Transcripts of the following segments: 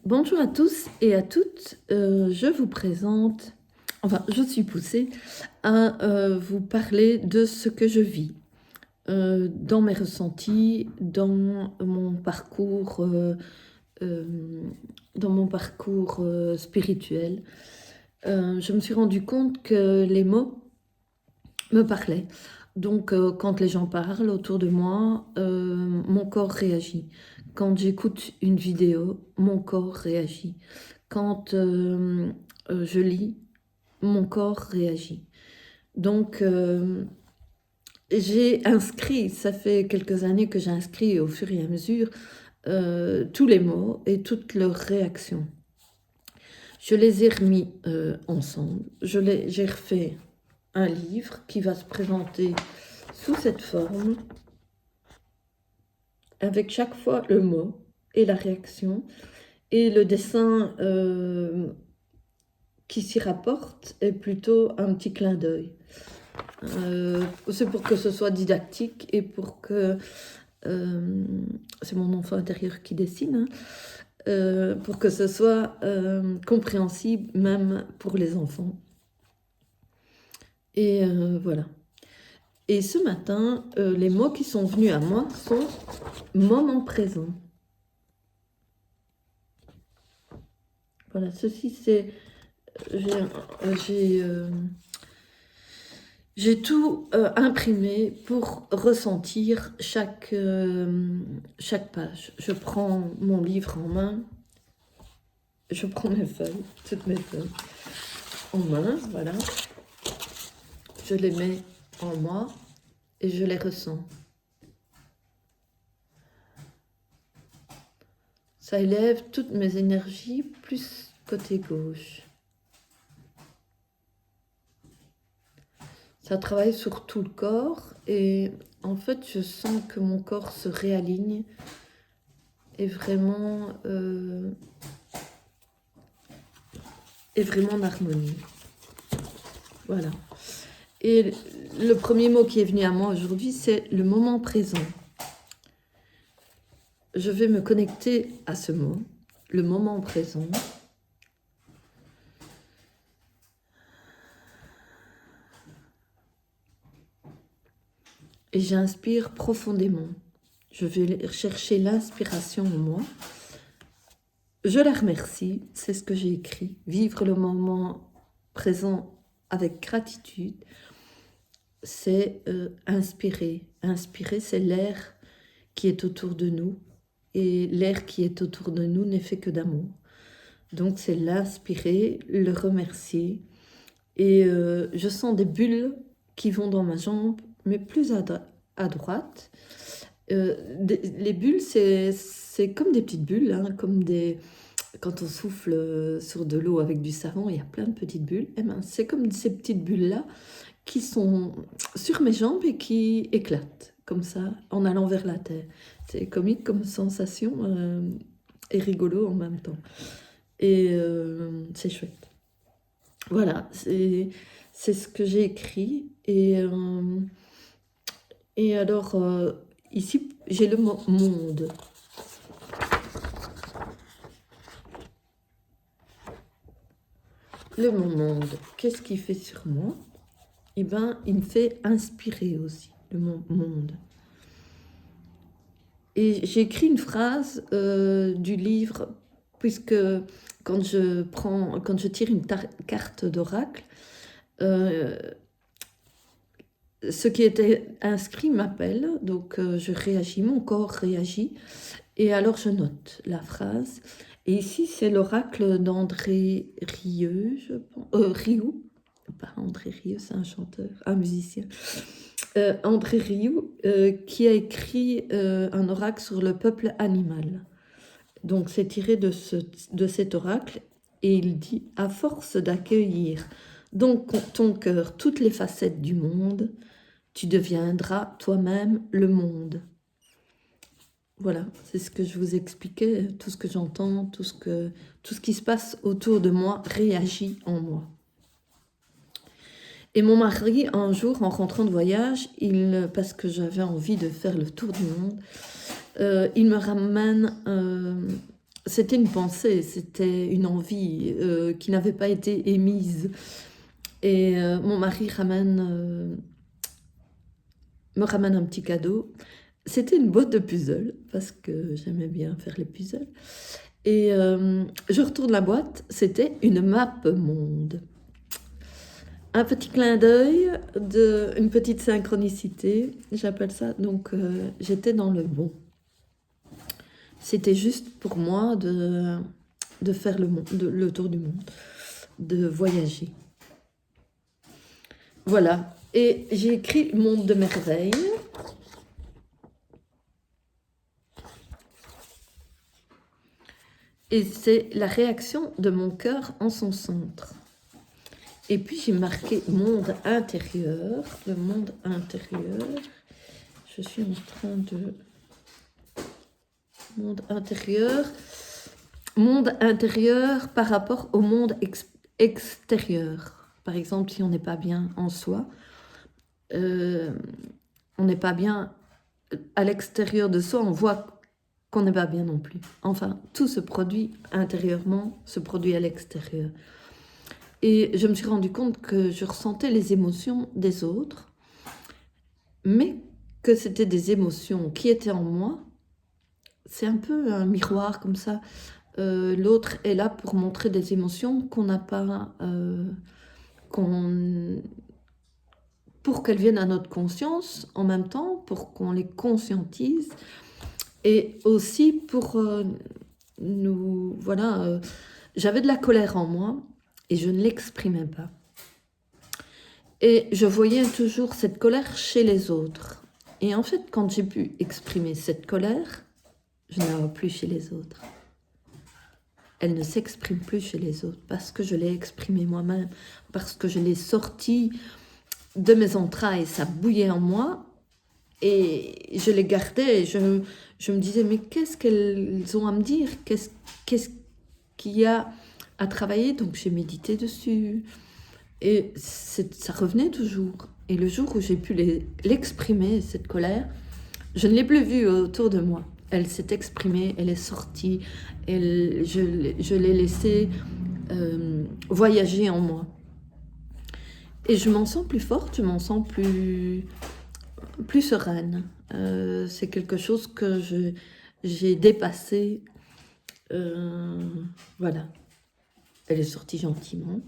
Bonjour à tous et à toutes, je vous présente, je suis poussée à vous parler de ce que je vis dans mes ressentis, euh, dans mon parcours spirituel. Je me suis rendu compte que les mots me parlaient. Donc, quand les gens parlent autour de moi, mon corps réagit. Quand j'écoute une vidéo, mon corps réagit. Quand je lis, mon corps réagit. Donc, j'ai inscrit, ça fait quelques années que j'ai inscrit au fur et à mesure tous les mots et toutes leurs réactions. Je les ai remis ensemble. J'ai refait un livre qui va se présenter sous cette forme, avec chaque fois le mot et la réaction, et le dessin qui s'y rapporte est plutôt un petit clin d'œil. C'est pour que ce soit didactique et pour que... c'est mon enfant intérieur qui dessine, pour que ce soit compréhensible même pour les enfants. Et voilà. Et ce matin, les mots qui sont venus à moi sont moment présent. Voilà, ceci c'est... J'ai tout imprimé pour ressentir chaque page. Je prends mon livre en main, je prends mes feuilles, toutes mes feuilles en main, voilà. Je les mets en moi et je les ressens. Ça élève toutes mes énergies, plus côté gauche. Ça travaille sur tout le corps et en fait, je sens que mon corps se réaligne et vraiment en harmonie. Voilà. Et le premier mot qui est venu à moi aujourd'hui, c'est le moment présent. Je vais me connecter à ce mot, le moment présent. Et j'inspire profondément. Je vais chercher l'inspiration en moi. Je la remercie, c'est ce que j'ai écrit. Vivre le moment présent avec gratitude, c'est inspirer. Inspirer, c'est l'air qui est autour de nous. Et l'air qui est autour de nous n'est fait que d'amour. Donc c'est l'inspirer, le remercier. Et je sens des bulles qui vont dans ma jambe, mais plus à droite. Les bulles, c'est comme des petites bulles, hein, quand on souffle sur de l'eau avec du savon, il y a plein de petites bulles. Et ben, c'est comme ces petites bulles-là qui sont sur mes jambes et qui éclatent, comme ça, en allant vers la terre. C'est comique comme sensation et rigolo en même temps. Et c'est chouette. Voilà, c'est ce que j'ai écrit. Et alors, ici, j'ai le mot monde. Le mot monde, qu'est-ce qu'il fait sur moi? Eh bien, il me fait inspirer aussi, le mot monde. Et j'ai écrit une phrase du livre, puisque quand je tire une carte d'oracle, ce qui était inscrit m'appelle, donc je réagis, mon corps réagit, et alors je note la phrase. Et ici, c'est l'oracle d'André Rieu, je pense. Riou, pas André Rieu, c'est un chanteur, un musicien. André Rieu, qui a écrit un oracle sur le peuple animal. Donc c'est tiré de cet oracle, et il dit « À force d'accueillir dans ton cœur toutes les facettes du monde, tu deviendras toi-même le monde. » Voilà, c'est ce que je vous expliquais, tout ce que j'entends, tout ce qui se passe autour de moi réagit en moi. Et mon mari, un jour, en rentrant de voyage, parce que j'avais envie de faire le tour du monde, il me ramène c'était une pensée, c'était une envie qui n'avait pas été émise. Et mon mari me ramène un petit cadeau. C'était une boîte de puzzles, parce que j'aimais bien faire les puzzles. Et je retourne la boîte, c'était une map monde. Un petit clin d'œil, une petite synchronicité, j'appelle ça. Donc j'étais dans le bon. C'était juste pour moi de faire le tour du monde, de voyager. Voilà. Et j'ai écrit Monde de merveilles. Et c'est la réaction de mon cœur en son centre. Et puis j'ai marqué monde intérieur, le monde intérieur. Je suis en train de... Monde intérieur par rapport au monde extérieur. Par exemple, si on n'est pas bien en soi, on n'est pas bien à l'extérieur de soi, on voit qu'on n'est pas bien non plus. Enfin, tout se produit intérieurement, se produit à l'extérieur. Et je me suis rendu compte que je ressentais les émotions des autres, mais que c'était des émotions qui étaient en moi. C'est un peu un miroir comme ça. L'autre est là pour montrer des émotions qu'on n'a pas... pour qu'elles viennent à notre conscience en même temps, pour qu'on les conscientise, et aussi pour nous... Voilà, j'avais de la colère en moi, et je ne l'exprimais pas. Et je voyais toujours cette colère chez les autres. Et en fait, quand j'ai pu exprimer cette colère, je ne la vois plus chez les autres. Elle ne s'exprime plus chez les autres parce que je l'ai exprimée moi-même, parce que je l'ai sortie de mes entrailles, ça bouillait en moi et je les gardais. Et je me disais, mais qu'est-ce qu'elles ont à me dire? Qu'est-ce qu'il y a à travailler? Donc j'ai médité dessus et ça revenait toujours. Et le jour où j'ai pu l'exprimer, cette colère, je ne l'ai plus vue autour de moi. Elle s'est exprimée, elle est sortie, je l'ai laissée voyager en moi. Et je m'en sens plus forte, je m'en sens plus sereine. C'est quelque chose que j'ai dépassé. Voilà. Elle est sortie gentiment,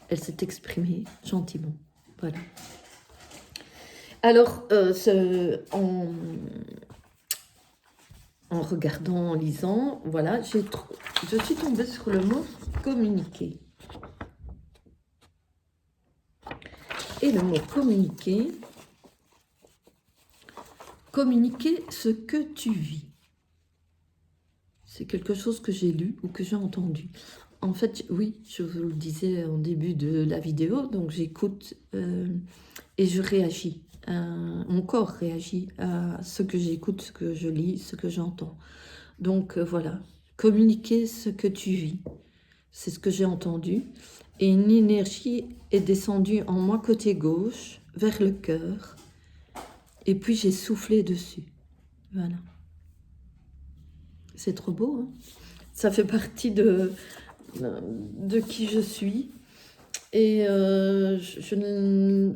elle s'est exprimée gentiment. Voilà. Alors, en regardant, en lisant, voilà, je suis tombée sur le mot communiquer. Et le mot communiquer ce que tu vis. C'est quelque chose que j'ai lu ou que j'ai entendu. En fait, oui, je vous le disais en début de la vidéo, donc j'écoute et je réagis. Mon corps réagit à ce que j'écoute, ce que je lis, ce que j'entends. Donc voilà, communiquer ce que tu vis, c'est ce que j'ai entendu. Et une énergie est descendue en moi côté gauche, vers le cœur. Et puis j'ai soufflé dessus. Voilà. C'est trop beau, hein? Ça fait partie de qui je suis. Et je ne